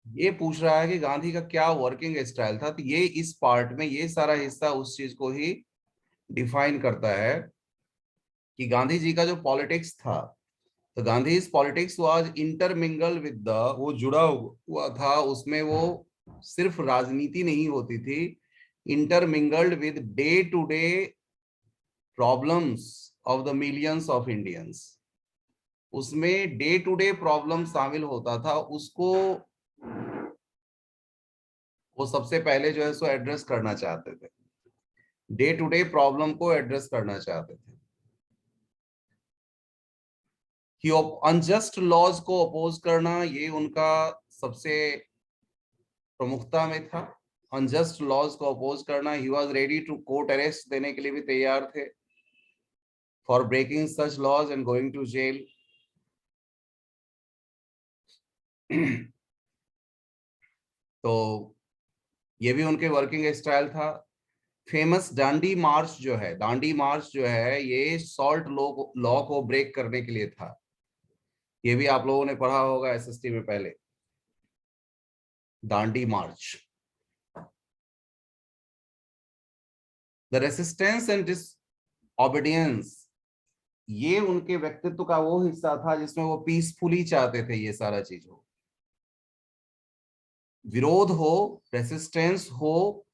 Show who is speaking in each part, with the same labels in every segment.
Speaker 1: ये पूछ रहा है कि गांधी का क्या वर्किंग स्टाइल था, तो ये इस पार्ट में ये सारा हिस्सा उस चीज को ही डिफाइन करता है कि गांधी जी का जो पॉलिटिक्स था, तो गांधी इस politics was intermingle with the, वो जुड़ा हुआ था उसमें, वो सिर्फ राजनीति नहीं होती थी, intermingled with day to day problems of the millions of Indians. उसमें डे टू डे प्रॉब्लम शामिल होता था, उसको वो सबसे पहले जो है सो एड्रेस करना चाहते थे, डे टू डे प्रॉब्लम को एड्रेस करना चाहते थे। कि अनजस्ट लॉज को अपोज करना ये उनका सबसे प्रमुखता में था। अनजस्ट लॉज को अपोज करना, he was ready to court arrest देने के लिए भी तैयार थे for breaking such laws and going to jail. तो ये भी उनके वर्किंग स्टाइल था। फेमस डांडी मार्च जो है, दांडी मार्च जो है, ये सॉल्ट लॉ लॉ को ब्रेक करने के लिए था। ये भी आप लोगों ने पढ़ा होगा एसएसटी में पहले, दांडी मार्च। द रेसिस्टेंस एंड डिसओबीडियंस, ये उनके व्यक्तित्व का वो हिस्सा था जिसमें वो पीसफुली चाहते थे ये सारा चीज हो, विरोध हो, रेसिस्टेंस हो,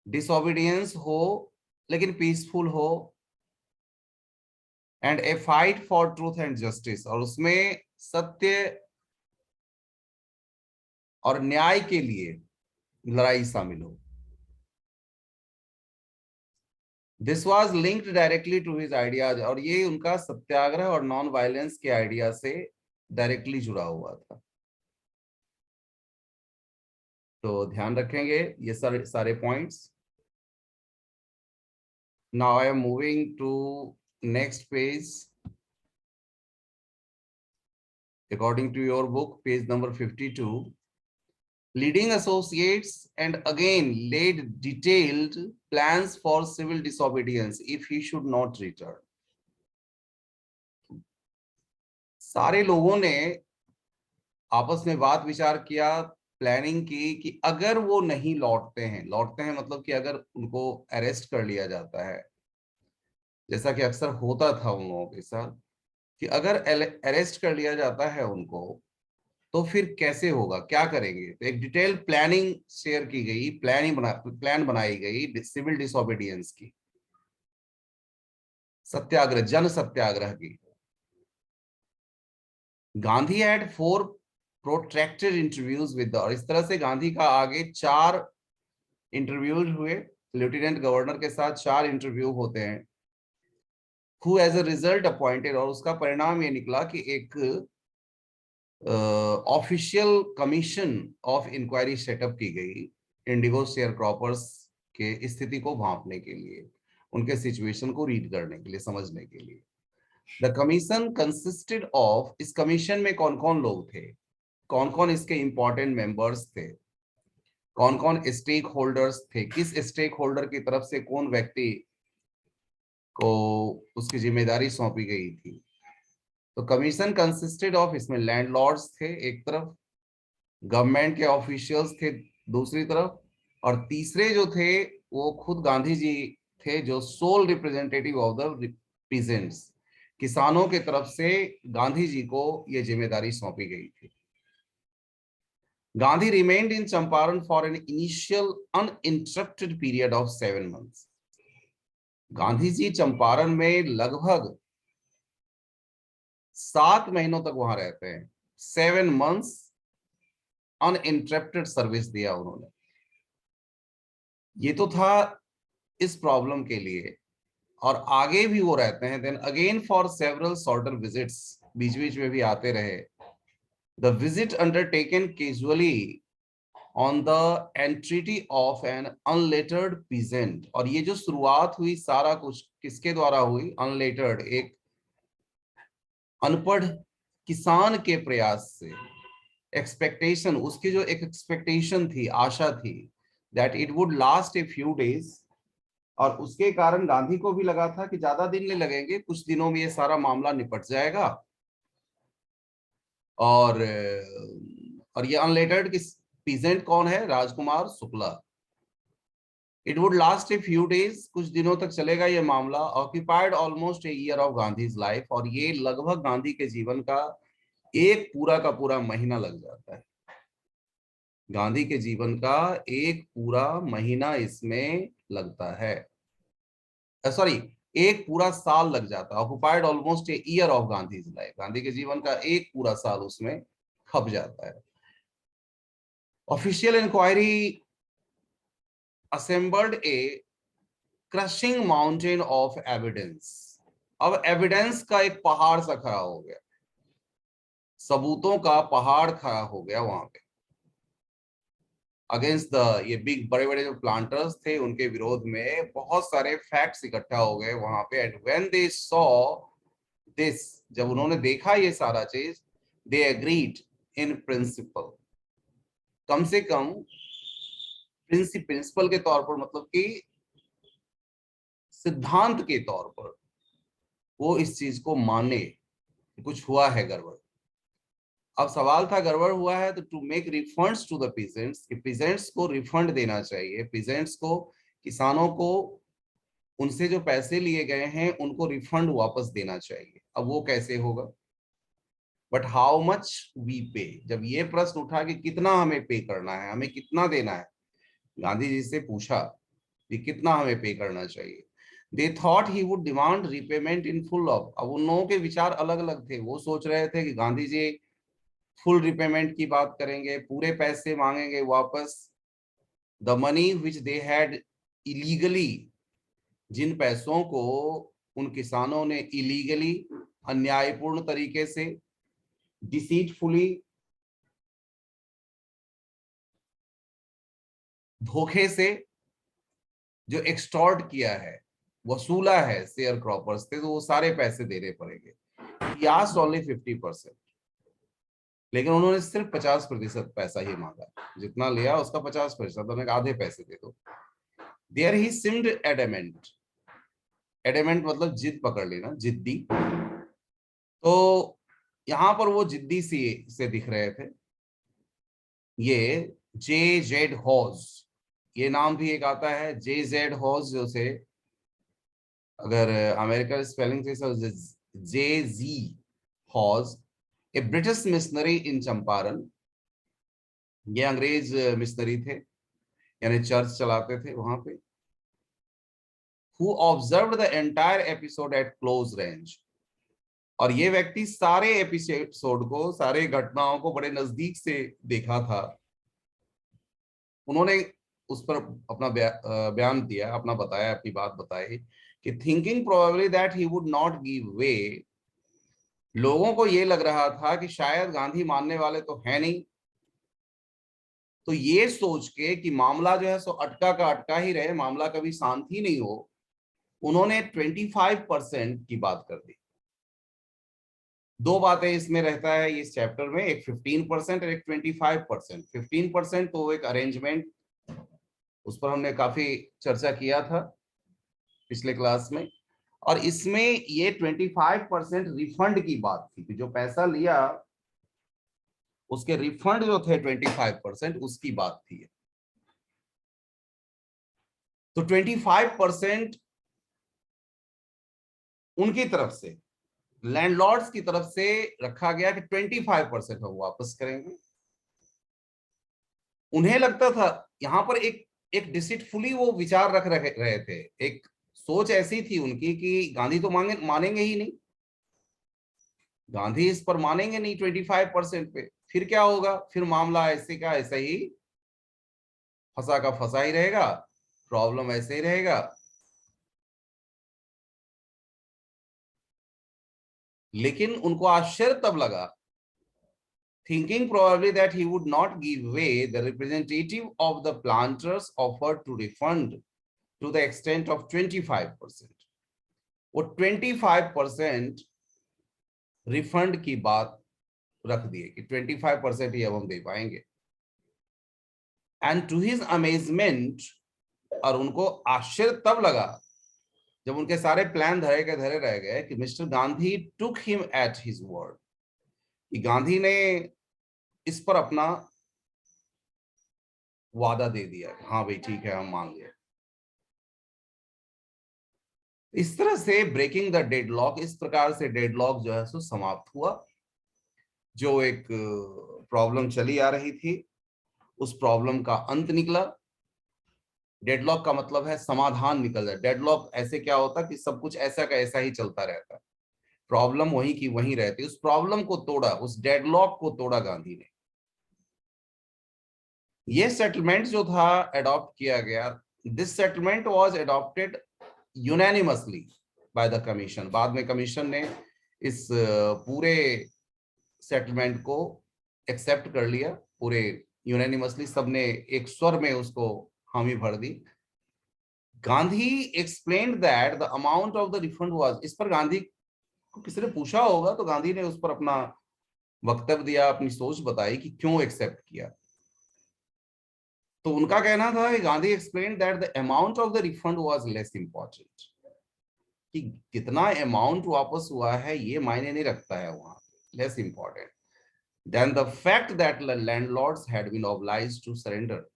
Speaker 1: डिसओबीडियंस हो, लेकिन पीसफुल हो, and A fight for truth and justice, और उसमें सत्य और न्याय के लिए लड़ाई शामिल हो। This was linked directly to his ideas, और ये उनका सत्याग्रह और नॉन वायलेंस के आइडिया से डायरेक्टली जुड़ा हुआ था। तो ध्यान रखेंगे ये सारे सारे points. Now I am moving to next page, according to your book, page number 52. Leading associates and again laid detailed plans for civil disobedience if he should not return. सारे लोगों ने आपस में बात विचार किया, प्लानिंग की कि अगर वो नहीं लौटते हैं मतलब कि अगर उनको अरेस्ट कर लिया जाता है, जैसा कि अक्सर होता था उन लोगों के साथ, कि अगर अरेस्ट कर लिया जाता है उनको, तो फिर कैसे होगा, क्या करेंगे। तो एक डिटेल प्लानिंग शेयर की गई, प्लान बनाई गई सिविल डिसोबीडियंस की, सत्याग्रह, जन सत्याग्रह की। Gandhi had 4 protracted interviews with, और इस तरह से गांधी का आगे 4 इंटरव्यूज हुए, लेफ्टिनेंट गवर्नर के साथ 4 इंटरव्यू होते हैं। Who as a result appointed, और उसका परिणाम ये निकला कि एक official commission of inquiry set up की गई इंडिगो शेयर क्रॉपर्स के स्थिति को भांपने के लिए, उनके सिचुएशन को रीड करने के लिए, समझने के लिए। द कमीशन कंसिस्टेड ऑफ, इस कमीशन में कौन कौन लोग थे, कौन कौन इसके इंपॉर्टेंट मेंबर्स थे, कौन कौन स्टेक होल्डर्स थे, किस स्टेक होल्डर की तरफ से कौन व्यक्ति को उसकी जिम्मेदारी सौंपी गई थी। तो कमीशन कंसिस्टेड ऑफ, इसमें लैंडलॉर्ड्स थे एक तरफ, गवर्नमेंट के ऑफिशियल्स थे दूसरी तरफ, और तीसरे जो थे वो खुद गांधी जी थे, जो sole representative of the peasants, किसानों के तरफ से गांधी जी को यह जिम्मेदारी सौंपी गई थी। Gandhi remained in Champaran for an initial uninterrupted period of 7 months। Gandhi ji Champaran में लगभग 7 महीनों तक वहां रहते हैं, 7 months अनइंटरप्टेड सर्विस दिया उन्होंने। ये तो था इस प्रॉब्लम के लिए, और आगे भी वो रहते हैं। Then again for several shorter visits, बीच बीच में भी आते रहे। The visit undertaken casually on the entreaty of an unlettered peasant, और ये जो शुरुआत हुई सारा कुछ किसके द्वारा हुई, अनलेटर्ड, एक अनपढ़ किसान के प्रयास से। एक्सपेक्टेशन, उसकी जो एक एक्सपेक्टेशन थी, आशा थी, that it would last a few days, और उसके कारण गांधी को भी लगा था कि ज्यादा दिन नहीं लगेंगे, कुछ दिनों में ये सारा मामला निपट जाएगा और और ये अनलेटर्ड की पीजेंट कौन है? Rajkumar Shukla. It would last a few days, कुछ दिनों तक चलेगा ये मामला। Occupied almost a year of Gandhi's life, और ये लगभग गांधी के जीवन का एक पूरा का पूरा महीना लग जाता है। गांधी के जीवन का एक पूरा महीना इसमें लगता है, सॉरी, एक पूरा साल लग जाता है। Occupied almost a year of Gandhi's life, Gandhi के जीवन का एक पूरा साल उसमें खप जाता है। Official inquiry assembled a crushing mountain of evidence. अब एविडेंस का एक पहाड़ सा खड़ा हो गया, सबूतों का पहाड़ खड़ा हो गया वहां पे, अगेंस्ट द, ये बिग बड़े बड़े जो प्लांटर्स थे उनके विरोध में बहुत सारे फैक्ट्स इकट्ठा हो गए वहां पे। And when they saw this, जब उन्होंने देखा ये सारा चीज, दे एग्रीड इन प्रिंसिपल, कम से कम प्रिंसिपल के तौर पर, मतलब कि सिद्धांत के तौर पर वो इस चीज को माने कि कुछ हुआ है गड़बड़। अब सवाल था गड़बड़ हुआ है तो to make refunds to the peasants, कि पीजेंट्स को रिफंड देना चाहिए, पीजेंट्स को, किसानों को उनसे जो पैसे लिए गए हैं उनको रिफंड वापस देना चाहिए। अब वो कैसे होगा? बट हाउ मच वी पे, जब ये प्रश्न उठा कि कितना हमें पे करना है, हमें कितना देना है, गांधी जी से पूछा कि कितना हमें पे करना चाहिए। They thought he would demand repayment in full of, अब उन लोगों के विचार अलग अलग थे। वो सोच रहे थे कि गांधी जी फुल रिपेमेंट की बात करेंगे, पूरे पैसे मांगेंगे वापस। The money which they had illegally, जिन पैसों को उन किसानों ने इलीगली, अन्यायपूर्ण तरीके से, डिसीटफुली, धोखे से जो एक्सटॉर्ट किया है, वसूला है शेयर क्रॉपर्स से, तो वो सारे पैसे देने पड़ेंगे। He asked only 50%, लेकिन उन्होंने सिर्फ 50% पैसा ही मांगा, जितना लिया उसका 50%, उन्होंने आधे पैसे दे दो। There he seemed adamant, adamant मतलब जिद पकड़ लेना, जिद्दी। तो यहां पर वो जिद्दी से दिख रहे थे। ये जे जेड हॉज, ये नाम भी एक आता है जे जेड हॉज, जो से अगर अमेरिकन स्पेलिंग से जे जी हॉज, ए ब्रिटिश मिशनरी इन चंपारण। ये अंग्रेज मिशनरी थे, यानी चर्च चलाते थे वहां पे। Who observe the entire episode eight close range, और ये व्यक्ति सारे एपिसोड को, सारे घटनाओं को बड़े नजदीक से देखा था। उन्होंने उस पर अपना बयान दिया, अपना बताया, अपनी बात बताई कि thinking probably that he would not give way, लोगों को ये लग रहा था कि शायद गांधी मानने वाले तो है नहीं, तो ये सोच के कि मामला जो है सो अटका का अटका ही रहे, मामला कभी शांत ही नहीं हो, उन्होंने 25% की बात कर दी। दो बातें इसमें रहता है इस चैप्टर में, एक 15% और एक 25%। 15% तो एक अरेंजमेंट, उस पर हमने काफी चर्चा किया था पिछले क्लास में। और इसमें ये 25% रिफंड की बात थी, कि जो पैसा लिया उसके रिफंड जो थे 25%, उसकी बात थी। तो 25% उनकी तरफ से, लैंडलॉर्ड्स की तरफ से रखा गया कि 25% हम वापस करेंगे। उन्हें लगता था यहां पर एक एक डिसिटफुली वो विचार रख रहे थे, एक सोच ऐसी थी उनकी कि गांधी तो मानेंगे ही नहीं, गांधी इस पर मानेंगे नहीं 25% पे, फिर क्या होगा, फिर मामला ऐसे का ऐसा ही फंसा का फंसा ही रहेगा, प्रॉब्लम ऐसे ही रहेगा। लेकिन उनको आश्चर्य तब लगा, thinking probably that he would not give way, the representative of the planters offered to refund to the extent of 25%. वो 25% रिफंड की बात रख दिए कि 25% ही अब हम दे पाएंगे। एंड टू हिज अमेजमेंट, और उनको आश्चर्य तब लगा जब उनके सारे प्लान धरे के धरे रह गए, कि mister Gandhi took him at his word, कि गांधी ने इस पर अपना वादा दे दिया, हाँ भाई ठीक है हम मान गए। इस तरह से ब्रेकिंग द डेडलॉक, इस प्रकार से डेडलॉक जो है सो समाप्त हुआ। जो एक प्रॉब्लम चली आ रही थी, उस प्रॉब्लम का अंत निकला। डेडलॉक का मतलब है समाधान निकल जाए। डेडलॉक ऐसे क्या होता कि सब कुछ ऐसा का ऐसा ही चलता रहता है, प्रॉब्लम वहीं की वहीं रहती। उस प्रॉब्लम को तोड़ा, उस डेडलॉक को तोड़ा गांधी ने। ये सेटलमेंट जो था अडॉप्ट किया गया। This settlement was adopted unanimously by the commission. बाद में कमीशन ने इस पूरे सेटलमेंट को एक्सेप्ट कर लिया, पूरे यूनानिमसली सबने एक स्वर में उसको हामी भर दी। Gandhi explained that the amount of the refund was, इस पर गांधी को किसी ने पूछा होगा तो गांधी ने उस पर अपना वक्तव्य दिया, अपनी सोच बताई कि क्यों एक्सेप्ट किया। तो उनका कहना था कि Gandhi explained that the amount of the refund was less important, कि कितना अमाउंट वापस हुआ है ये मायने नहीं रखता है वहां, less important than the fact that landlords had been obliged to surrender.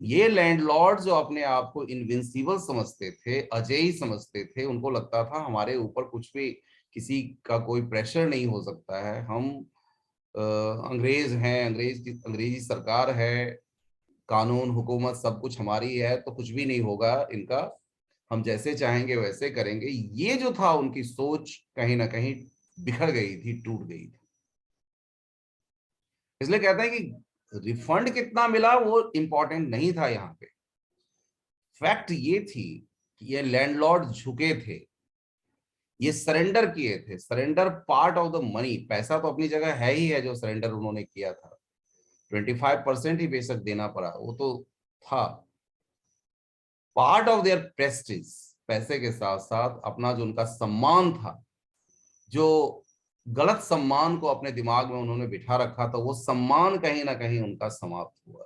Speaker 1: ये लैंडलॉर्ड जो अपने आप को इनविंसिबल समझते थे, अजेय समझते थे, उनको लगता था हमारे ऊपर कुछ भी, किसी का कोई प्रेशर नहीं हो सकता है, हम अंग्रेज हैं, अंग्रेजी सरकार है, कानून हुकूमत सब कुछ हमारी है, तो कुछ भी नहीं होगा इनका, हम जैसे चाहेंगे वैसे करेंगे। ये जो था उनकी सोच कहीं ना कहीं बिखर गई थी, टूट गई थी। इसलिए कहते हैं कि रिफंड कितना मिला वो इंपॉर्टेंट नहीं था यहाँ पे। फैक्ट ये थी कि ये लैंडलॉर्ड झुके थे, ये सरेंडर किए थे। Surrender part of the money, पैसा तो अपनी जगह है ही है जो सरेंडर उन्होंने किया था। 25% ही बेशक देना पड़ा, वो तो था पार्ट ऑफ देयर प्रेस्टिज। पैसे के साथ साथ अपना जो उनका सम्मान था, जो गलत सम्मान को अपने दिमाग में उन्होंने बिठा रखा था, वो सम्मान कहीं ना कहीं उनका समाप्त हुआ,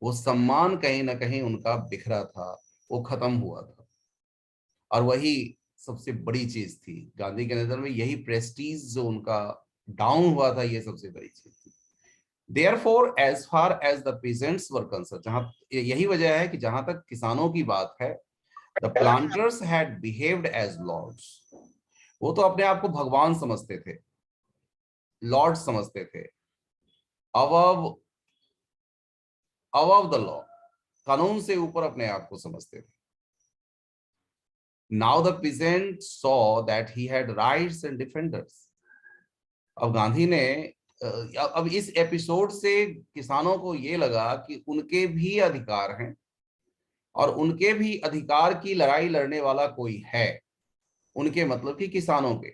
Speaker 1: वो सम्मान कहीं ना कहीं उनका बिखरा था, वो खत्म हुआ था। और वही सबसे बड़ी चीज थी गांधी के नजर में, यही प्रेस्टीज जो उनका डाउन हुआ था, ये सबसे बड़ी चीज थी। Therefore, as far as the peasants were concerned, जहां यही वजह है कि जहां तक किसानों की बात है, the planters had behaved as lords। वो तो अपने आप को भगवान समझते थे, लॉर्ड समझते थे, above above the law, कानून से ऊपर अपने आप को समझते थे। Now the peasants saw that he had rights and defenders। अब गांधी ने अब इस एपिसोड से किसानों को ये लगा कि उनके भी अधिकार हैं और उनके भी अधिकार की लड़ाई लड़ने वाला कोई है, उनके मतलब कि किसानों के।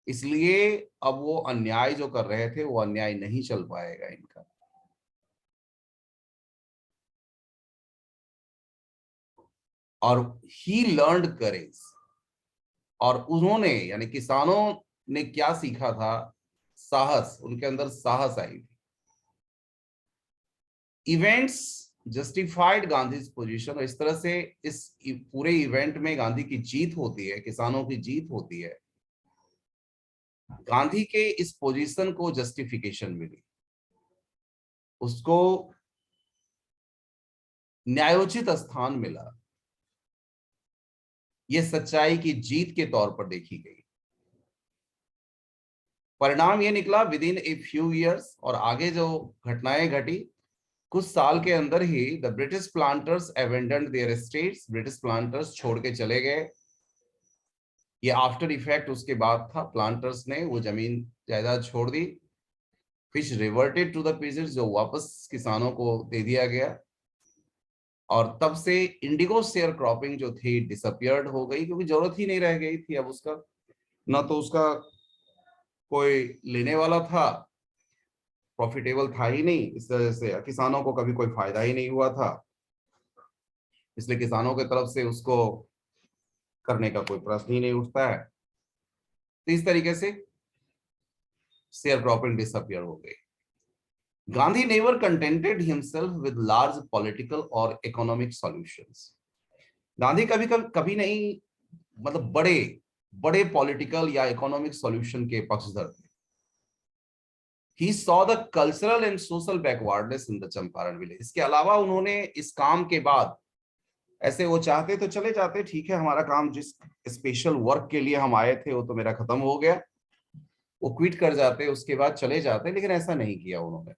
Speaker 1: इसलिए अब वो अन्याय जो कर रहे थे वो अन्याय नहीं चल पाएगा इनका। और ही लर्नड करेज, और उन्होंने यानी किसानों ने क्या सीखा था, साहस, उनके अंदर साहस आई थी। इवेंट्स जस्टिफाइड गांधी पोजीशन, और इस तरह से इस पूरे इवेंट में गांधी की जीत होती है, किसानों की जीत होती है। गांधी के इस पोजीशन को जस्टिफिकेशन मिली, उसको न्यायोचित स्थान मिला, ये सच्चाई की जीत के तौर पर देखी गई। परिणाम ये निकला within a few years, और आगे जो घटनाएं घटी, कुछ साल के अंदर ही the British planters abandoned their estates, British planters छोड़ के चले गए। ये आफ्टर इफेक्ट उसके बाद था, प्लांटर्स ने वो जमीन जायदाद छोड़ दी। फिश रिवर्टेड टू द पीसेंट्स, जो वापस किसानों को दे दिया गया। और तब से इंडिगो शेयर क्रॉपिंग जो थी डिसअपियर्ड हो गई, क्योंकि जरूरत ही नहीं रह गई थी अब उसका, ना तो उसका कोई लेने वाला था, प्रॉफिटेबल था ही नहीं, इस वजह से किसानों को कभी कोई फायदा ही नहीं हुआ था, इसलिए किसानों की तरफ से उसको करने का कोई प्रश्न ही नहीं उठता है। तो इस तरीके से शेयर क्रॉपिंग डिसअपियर हो गई। Gandhi never contented himself with large political और इकोनॉमिक सॉल्यूशंस। गांधी कभी कभी कभी नहीं, मतलब बड़े बड़े पॉलिटिकल या इकोनॉमिक सॉल्यूशन के पक्षधर थे। He saw the cultural and social backwardness in the Champaran village. इसके अलावा उन्होंने इस काम के बाद, ऐसे वो चाहते तो चले जाते, ठीक है हमारा काम जिस स्पेशल वर्क के लिए हम आए थे वो तो मेरा खत्म हो गया, वो क्विट कर जाते, उसके बाद चले जाते, लेकिन ऐसा नहीं किया उन्होंने।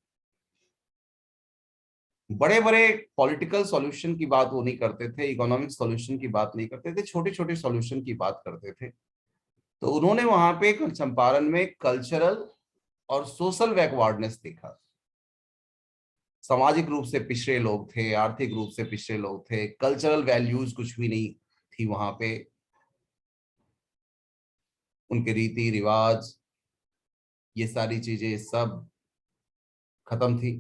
Speaker 1: बड़े बड़े पॉलिटिकल सॉल्यूशन की बात वो नहीं करते थे, इकोनॉमिक सॉल्यूशन की बात नहीं करते थे, छोटे छोटे सॉल्यूशन की बात करते थे। तो उन्होंने वहां पे चंपारण में कल्चरल और सोशल बैकवर्डनेस देखा। सामाजिक रूप से पिछड़े लोग थे, आर्थिक रूप से पिछड़े लोग थे, कल्चरल वैल्यूज कुछ भी नहीं थी वहां पे, उनके रीति रिवाज ये सारी चीजें सब खत्म थी।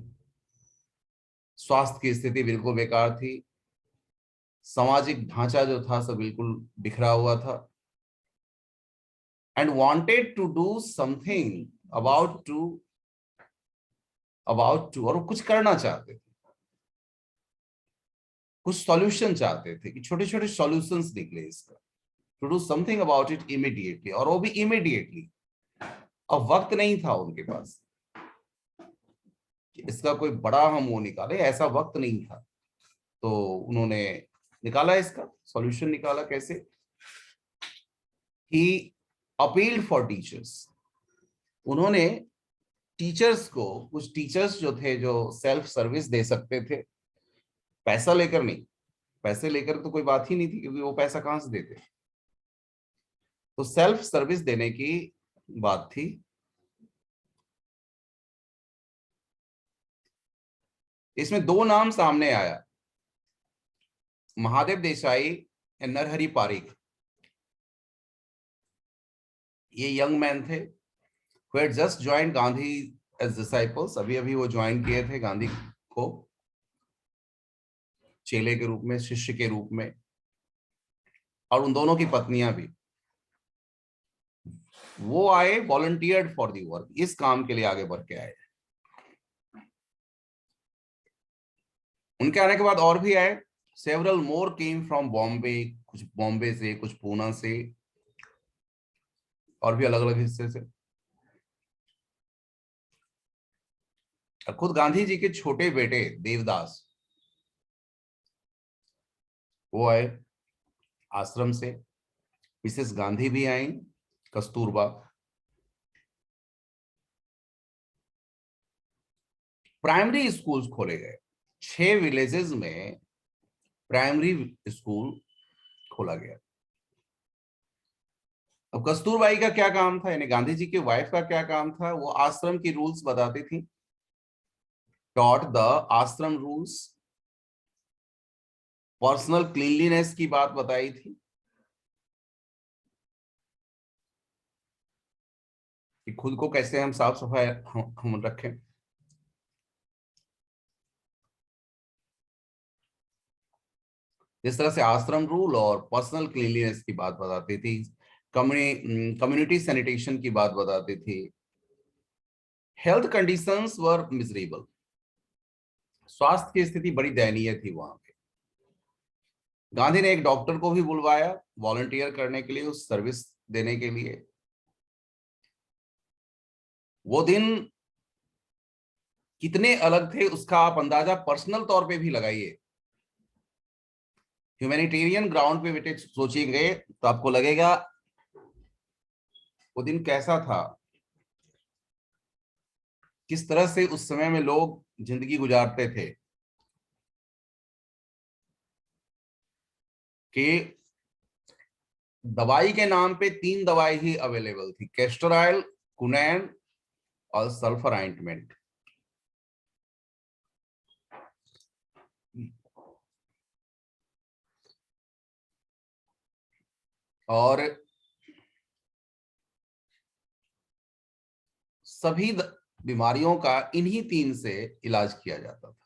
Speaker 1: स्वास्थ्य की स्थिति बिल्कुल बेकार थी, सामाजिक ढांचा जो था सब बिल्कुल बिखरा हुआ था। And wanted to do something about to और वो कुछ करना चाहते थे, कुछ सॉल्यूशन चाहते थे कि छोटे छोटे सॉल्यूशंस निकले इसका, to do something about it immediately, और वो भी इमीडिएटली। अब वक्त नहीं था उनके पास कि इसका कोई बड़ा हम वो निकाले, ऐसा वक्त नहीं था। तो उन्होंने निकाला इसका सॉल्यूशन, निकाला कैसे? ही अपील्ड फॉर टीचर्स। उन्होंने टीचर्स को, कुछ टीचर्स जो थे जो सेल्फ सर्विस दे सकते थे, पैसा लेकर नहीं, पैसे लेकर तो कोई बात ही नहीं थी क्योंकि वो पैसा कहां से देते, तो सेल्फ सर्विस देने की बात थी। इसमें दो नाम सामने आया, महादेव देसाई एंड नरहरि पारिक। ये यंग मैन थे who had just joined Gandhi as disciples, अभी अभी वो ज्वाइन किए थे गांधी को चेले के रूप में, शिष्य के रूप में, और उन दोनों की पत्नियां भी। वो आए वॉलंटियर्ड फॉर दी वर्क, इस काम के लिए आगे बढ़ के आए। उनके आने के बाद और भी आए, several more came from Bombay, कुछ बॉम्बे से, कुछ पूना से, और भी अलग अलग हिस्से से। खुद गांधी जी के छोटे बेटे देवदास वो आए आश्रम से, मिसेस गांधी भी आई, कस्तूरबा। प्राइमरी स्कूल्स खोले गए, 6 विलेजेस में प्राइमरी स्कूल खोला गया। अब कस्तूरबाई का क्या काम था, यानी गांधी जी की वाइफ का क्या काम था? वो आश्रम की रूल्स बताती थी, टॉट द आश्रम रूल्स, पर्सनल क्लीनलीनेस की बात बताई थी कि खुद को कैसे हम साफ सफाई हम रखें। जिस तरह से आश्रम रूल और पर्सनल क्लीनलीनेस की बात बताती थी, कम्युनिटी सैनिटेशन की बात बताती थी। हेल्थ कंडीशंस वर मिजरेबल, स्वास्थ्य की स्थिति बड़ी दयनीय थी वहां पे। गांधी ने एक डॉक्टर को भी बुलवाया वॉलंटियर करने के लिए, उस सर्विस देने के लिए। वो दिन कितने अलग थे उसका आप अंदाजा पर्सनल तौर पे भी लगाइए। ह्यूमैनिटेरियन ग्राउंड पे बेटे सोचेंगे तो आपको लगेगा वो दिन कैसा था, किस तरह से उस समय में लोग जिंदगी गुजारते थे। कि दवाई के नाम पे 3 दवाई ही अवेलेबल थी, कैस्टर ऑयल, कुनैन और सल्फर ऑइंटमेंट। और सभी बीमारियों का इन्हीं 3 से इलाज किया जाता था।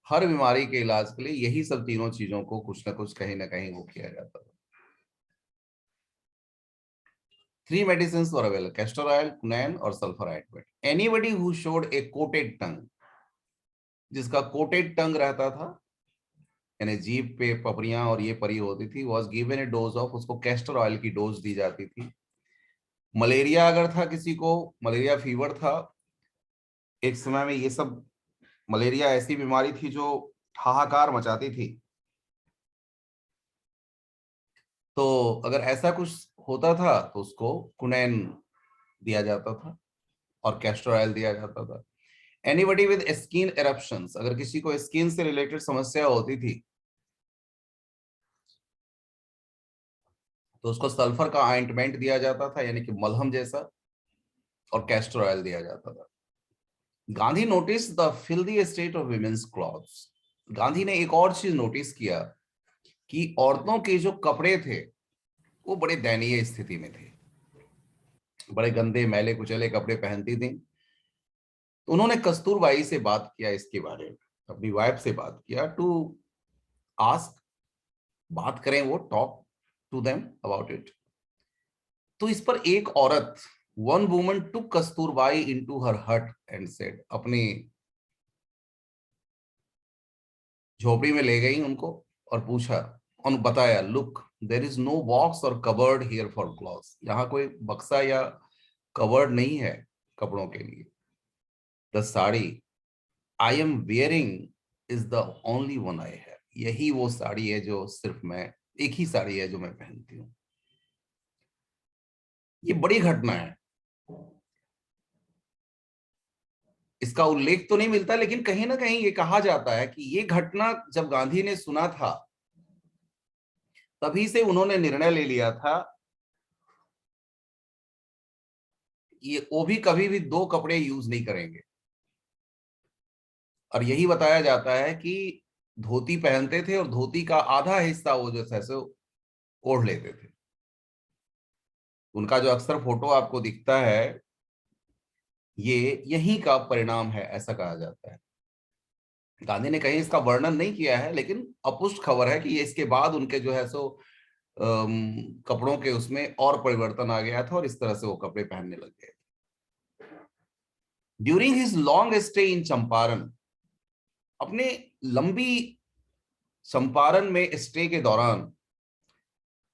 Speaker 1: हर बीमारी के इलाज के लिए यही सब तीनों चीजों को कुछ ना कुछ कहीं ना कहीं वो किया जाता था। 3 मेडिसिन वर अवेलेबल, कैस्टर ऑयल, कुनैन और sulphur ointment. Anybody who showed A coated टंग, जिसका कोटेड टंग रहता था, यानी जीभ पे पपड़ियां और ये परी होती थी, was given A dose of, उसको कैस्टर ऑयल की डोज दी जाती थी। मलेरिया अगर था, किसी को मलेरिया फीवर था, एक समय में ये सब, मलेरिया ऐसी बीमारी थी जो हाहाकार मचाती थी। तो अगर ऐसा कुछ होता था तो उसको कुनैन दिया जाता था और कैस्टर ऑयल दिया जाता था। एनीबडी विद स्किन एरप्शंस, अगर किसी को स्किन से रिलेटेड समस्या होती थी तो उसको सल्फर का ऑइंटमेंट दिया जाता था, यानी कि मलहम जैसा, और कैस्टर ऑयल दिया जाता था। Gandhi notice the filthy state of women's clothes. Gandhi ने एक और चीज नोटिस किया कि औरतों के जो कपड़े थे वो बड़े दयनीय स्थिति में थे, बड़े गंदे मैले कुचले कपड़े पहनती थी। तो उन्होंने कस्तूरबाई से बात किया इसके बारे में, अपनी वाइफ से बात किया टू आस्क, बात करें वो, talk to them about it. तो इस पर एक औरत, one woman took Kasturbai into her hut and said, अपनी झोपड़ी में ले गई उनको और पूछा और बताया, look there is no box और कबर्ड हियर फॉर क्लॉथ्स, यहाँ कोई बक्सा या कबर्ड नहीं है कपड़ों के लिए। The sari I am wearing is the only one I have, यही वो साड़ी है जो सिर्फ मैं, एक ही साड़ी है जो मैं पहनती हूँ। ये बड़ी घटना है, इसका उल्लेख तो नहीं मिलता, लेकिन कहीं ना कहीं ये कहा जाता है कि ये घटना जब गांधी ने सुना था तभी से उन्होंने निर्णय ले लिया था, ये वो भी कभी भी दो कपड़े यूज नहीं करेंगे। और यही बताया जाता है कि धोती पहनते थे और धोती का आधा हिस्सा वो जो है सो ओढ़ लेते थे। उनका जो अक्सर फोटो आपको दिखता है, ये यही का परिणाम है, ऐसा कहा जाता है। गांधी ने कहीं इसका वर्णन नहीं किया है, लेकिन अपुष्ट खबर है कि ये इसके बाद उनके जो है सो कपड़ों के उसमें और परिवर्तन आ गया था और इस तरह से वो कपड़े पहनने लग गए। During his long stay in Champaran, अपने लंबी चंपारण में स्टे के दौरान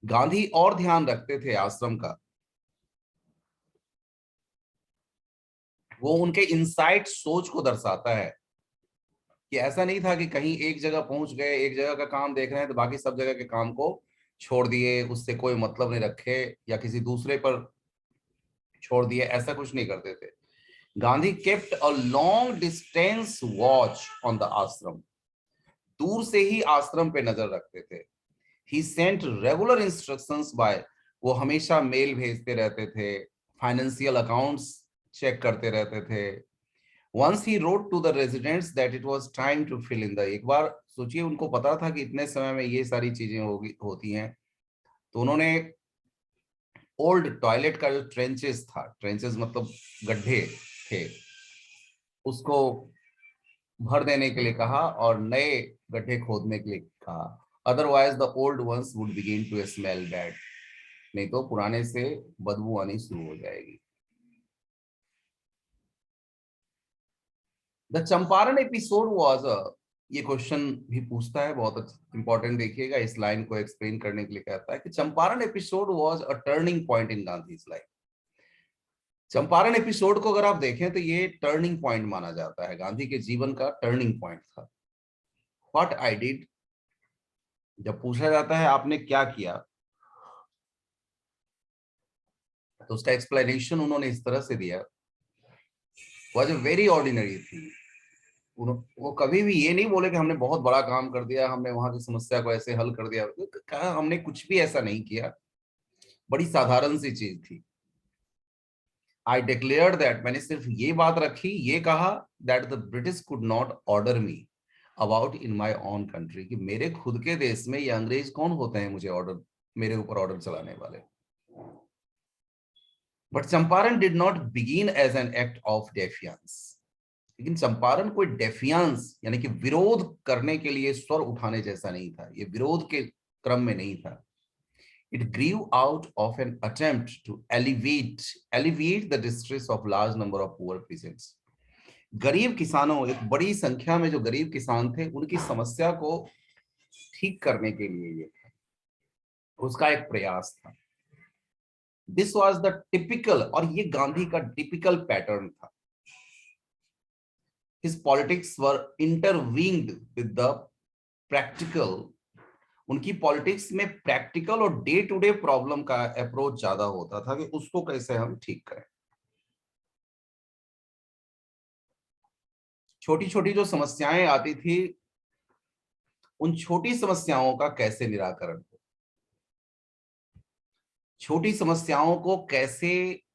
Speaker 1: गांधी और ध्यान रखते थे आश्रम का। वो उनके इनसाइट सोच को दर्शाता है कि ऐसा नहीं था कि कहीं एक जगह पहुंच गए, एक जगह का काम देख रहे हैं तो बाकी सब जगह के काम को छोड़ दिए, उससे कोई मतलब नहीं रखे या किसी दूसरे पर छोड़ दिए, ऐसा कुछ नहीं करते थे। Gandhi kept a long distance watch on the आश्रम, दूर से ही आश्रम पे नजर रखते थे। ही सेंट रेगुलर इंस्ट्रक्शंस बाय, वो हमेशा मेल भेजते रहते थे, फाइनेंशियल अकाउंट्स चेक करते रहते थे। Once he wrote to the residents that it was time to fill in the, एक बार सोचिए उनको पता था कि इतने समय में ये सारी चीजें होगी होती हैं, तो उन्होंने ओल्ड टॉयलेट का जो ट्रेंचेस था, ट्रेंचेस मतलब गड्ढे थे, उसको भर देने के लिए कहा और नए गड्ढे खोदने के लिए कहा। Otherwise the old ones would begin to smell bad, नहीं तो पुराने से बदबू आनी शुरू हो जाएगी। The Champaran episode was a, ये क्वेश्चन भी पूछता है, बहुत इंपॉर्टेंट, देखिएगा इस लाइन को एक्सप्लेन करने के लिए कहता है कि Champaran episode was a turning point in Gandhi's life. Champaran episode को अगर आप देखें तो ये टर्निंग पॉइंट माना जाता है, गांधी के जीवन का टर्निंग पॉइंट था। व्हाट आई डिड, जब पूछा जाता है आपने क्या किया, तो उसका एक्सप्लेनेशन उन्होंने इस तरह से दिया, वॉज अ वेरी ऑर्डिनरी थी। वो कभी भी ये नहीं बोले कि हमने बहुत बड़ा काम कर दिया, हमने वहां की समस्या को ऐसे हल कर दिया, कहा हमने कुछ भी ऐसा नहीं किया, बड़ी साधारण सी चीज थी। आई डिक्लेयर दैट, मैंने सिर्फ ये बात रखी, ये कहा that the British could not order me about in my own country, कि मेरे खुद के देश में ये अंग्रेज कौन होते हैं मुझे ऑर्डर, मेरे ऊपर ऑर्डर चलाने वाले। But Champaran did not begin as an act of defiance, लेकिन चंपारण कोई डेफियंस यानी कि विरोध करने के लिए स्वर उठाने जैसा नहीं था, ये विरोध के क्रम में नहीं था। It grew out of an attempt to alleviate the distress of large number of poor peasants. गरीब किसानों, एक बड़ी संख्या में जो गरीब किसान थे उनकी समस्या को ठीक करने के लिए ये उसका एक प्रयास था। दिस वाज द टिपिकल, और ये गांधी का टिपिकल पैटर्न था। His politics were intervened with the practical. उनकी पॉलिटिक्स में प्रैक्टिकल और डे टू डे प्रॉब्लम का अप्रोच ज्यादा होता था कि उसको कैसे हम ठीक करें। छोटी छोटी जो समस्याएं आती थी, उन छोटी समस्याओं का कैसे निराकरण हो, छोटी समस्याओं को कैसे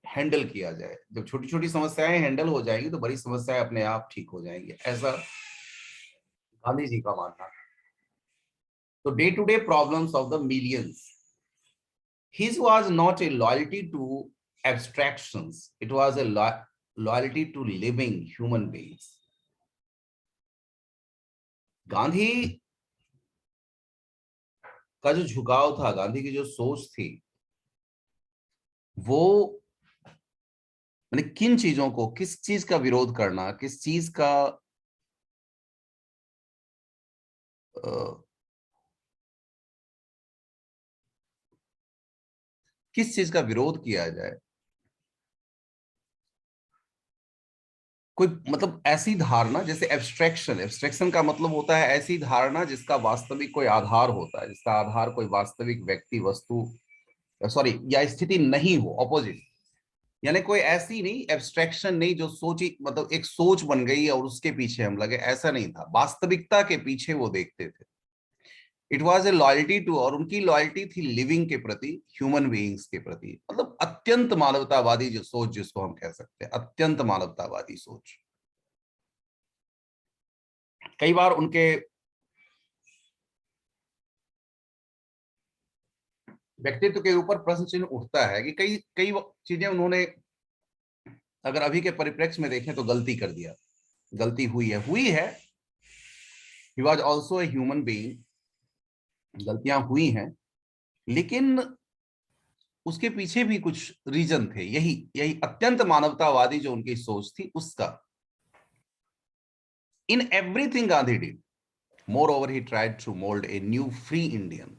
Speaker 1: हैंडल किया जाए। जब छोटी छोटी समस्याएं हैंडल हो जाएंगी तो बड़ी समस्याएं अपने आप ठीक हो जाएंगी, ऐसा गांधी जी का मानना है। तो day to day problems of the millions, his was not a loyalty to abstractions, it was a loyalty to living human beings. Gandhi का जो झुकाव था, गांधी की जो सोच थी, वो मैंने किन चीजों को, किस चीज का विरोध करना, किस चीज का किस चीज का विरोध किया जाए। कोई मतलब ऐसी धारणा, जैसे एब्स्ट्रैक्शन, एब्स्ट्रैक्शन का मतलब होता है ऐसी धारणा जिसका वास्तविक कोई आधार होता है, जिसका आधार कोई वास्तविक व्यक्ति, वस्तु, सॉरी, या स्थिति नहीं हो, ऑपोजिट। यानी कोई ऐसी नहीं, एब्स्ट्रैक्शन नहीं जो सोची, मतलब एक सोच बन गई और उसके पीछे हम लगे, ऐसा नहीं था। वास्तविकता के पीछे वो देखते थे। It was a loyalty to, और उनकी लॉयल्टी थी लिविंग के प्रति, ह्यूमन बीइंग्स के प्रति, मतलब अत्यंत मानवतावादी जो सोच, जिसको हम कह सकते हैं अत्यंत मानवतावादी सोच। कई बार उनके व्यक्तित्व के ऊपर प्रश्न चिन्ह उठता है कि कई कई चीजें उन्होंने, अगर अभी के परिप्रेक्ष्य में देखें तो गलती कर दिया, गलती हुई है। He was also a human being, गलतियां हुई हैं, लेकिन उसके पीछे भी कुछ रीजन थे। यही यही अत्यंत मानवतावादी जो उनकी सोच थी उसका। In everything Gandhi did moreover he tried to mould a new free Indian.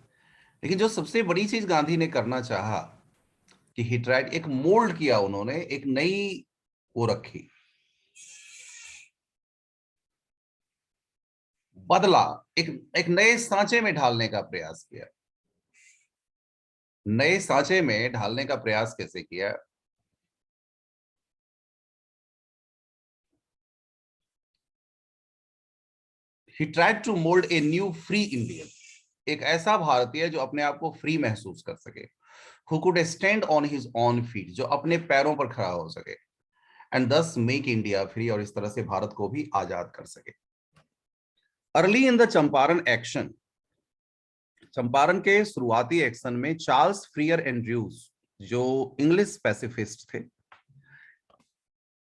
Speaker 1: लेकिन जो सबसे बड़ी चीज गांधी ने करना चाहा कि ही ट्राइड, एक मोल्ड किया उन्होंने, एक नई वो रखी, बदला, एक एक नए सांचे में ढालने का प्रयास किया। नए सांचे में ढालने का प्रयास कैसे किया? He tried to mould a new free Indian, एक ऐसा भारतीय जो अपने आप को फ्री महसूस कर सके, who could stand on his own feet, जो अपने पैरों पर खड़ा हो सके, and thus make India free, और इस तरह से भारत को भी आजाद कर सके। Early in the Champaran action, Champaran के शुरुआती एक्शन में चार्ल्स फ्रियर एंड्रयूज, जो इंग्लिश पैसिफिस्ट थे,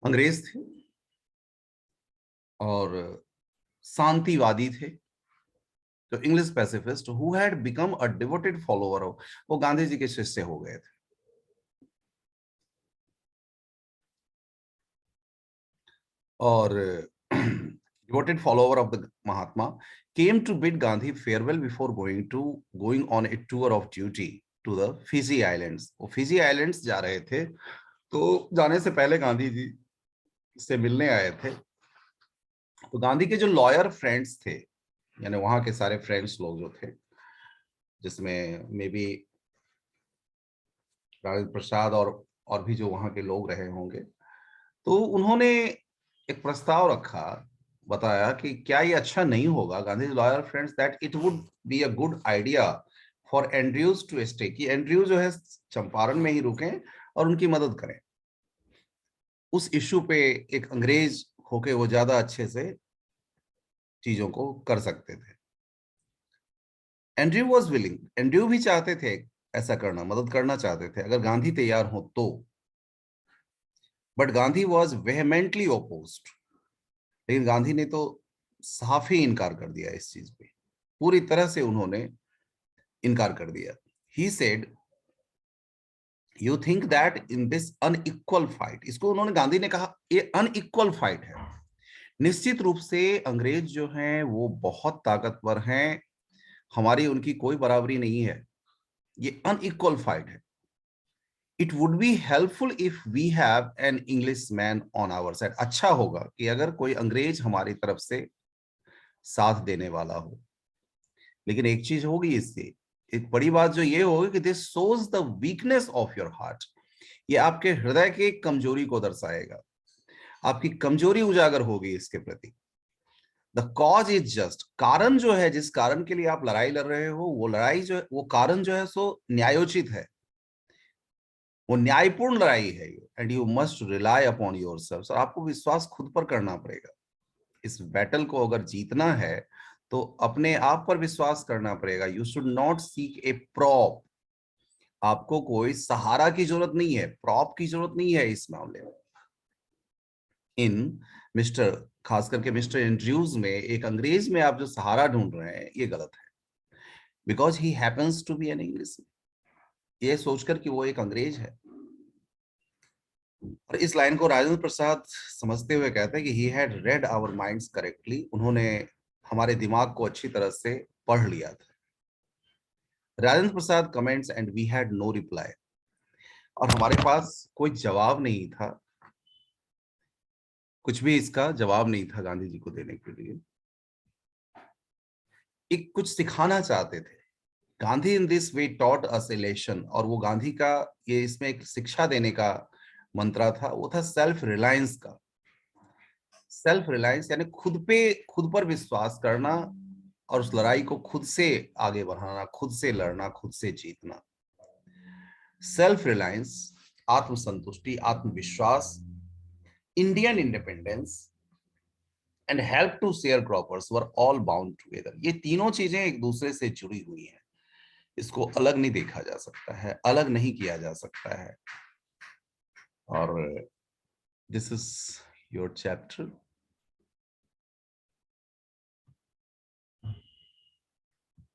Speaker 1: अंग्रेज थे और शांतिवादी थे, तो English pacifist who had become a devoted follower of, वो गांधी जी के शिष्य हो गए थे। और devoted follower of the Mahatma, came to bid Gandhi farewell before going on a tour of duty to the Fiji Islands. वो फिजी आइलैंड्स जा रहे थे, तो जाने से पहले गांधी जी से मिलने आए थे। तो गांधी के जो लॉयर फ्रेंड्स थे, यानी वहां के सारे फ्रेंड्स लोग जो थे, जिसमें मे बी राजेंद्र प्रसाद और भी जो वहां के लोग रहे होंगे, तो उन्होंने एक प्रस्ताव रखा, बताया कि क्या ये अच्छा नहीं होगा, Gandhi lawyer friends, that it would be a good idea for Andrews to stay, कि एंड्रयू जो है चंपारण में ही रुकें और उनकी मदद करें। उस इश्यू पे एक अंग्रेज होके वो ज्यादा अच्छे से चीजों को कर सकते थे। एंड्रयू वॉज विलिंग, एंड्रयू भी चाहते थे ऐसा करना, मदद करना चाहते थे अगर गांधी तैयार हो तो, बट गांधी वॉज वेहेमेंटली ओपोज्ड। लेकिन गांधी ने तो साफ ही इनकार कर दिया इस चीज पे, पूरी तरह से उन्होंने इनकार कर दिया। He said, you think that in this unequal fight, इसको उन्होंने, गांधी ने कहा ये अनइक्वल फाइट है। निश्चित रूप से अंग्रेज जो हैं वो बहुत ताकतवर हैं, हमारी उनकी कोई बराबरी नहीं है, ये अनइक्वल फाइट है। It would be helpful if we have an Englishman on our side. अच्छा होगा कि अगर कोई अंग्रेज हमारी तरफ से साथ देने वाला हो। लेकिन एक चीज होगी इससे, एक बड़ी बात जो ये होगी कि this shows the weakness of your heart. ये आपके हृदय की कमजोरी को दर्शाएगा, आपकी कमजोरी उजागर होगी इसके प्रति। द कॉज इज जस्ट, कारण जो है, जिस कारण के लिए आप लड़ाई लड़ रहे हो, वो लड़ाई जो है, वो कारण जो है सो न्यायोचित है, वो न्यायपूर्ण लड़ाई है। And you must rely upon yourself, और आपको विश्वास खुद पर करना पड़ेगा। इस बैटल को अगर जीतना है तो अपने आप पर विश्वास करना पड़ेगा। You should not seek A prop. आपको कोई सहारा की जरूरत नहीं है, प्रॉप की जरूरत नहीं है इस मामले में। इन मिस्टर, खास करके मिस्टर एंड्रयूज में, एक अंग्रेज में आप जो सहारा ढूंढ रहे हैं, ये गलत है। Because he happens to be an English, ये सोचकर कि वो एक अंग्रेज है। और इस लाइन को राजेंद्र प्रसाद समझते हुए कहते हैं कि he had read our minds correctly, उन्होंने हमारे दिमाग को अच्छी तरह से पढ़ लिया था। Rajendra Prasad comments and we had no reply, और हमारे पास कोई जवाब नहीं था, कुछ भी इसका जवाब नहीं था गांधी जी को देने के लिए। एक कुछ सिखाना चाहते थे Gandhi, in this way taught us A lesson, और वो गांधी का ये इसमें एक शिक्षा देने का मंत्र था, वो था सेल्फ रिलायंस का। सेल्फ रिलायंस यानी खुद पर विश्वास करना, और उस लड़ाई को खुद से आगे बढ़ाना, खुद से लड़ना, खुद से जीतना। सेल्फ रिलायंस, आत्मसंतुष्टि, आत्मविश्वास, Indian independence and help to sharecroppers were all bound together. ये तीनों चीजें एक दूसरे से जुड़ी हुई हैं, इसको अलग नहीं देखा जा सकता है, अलग नहीं किया जा सकता है। और दिस इज योर चैप्टर।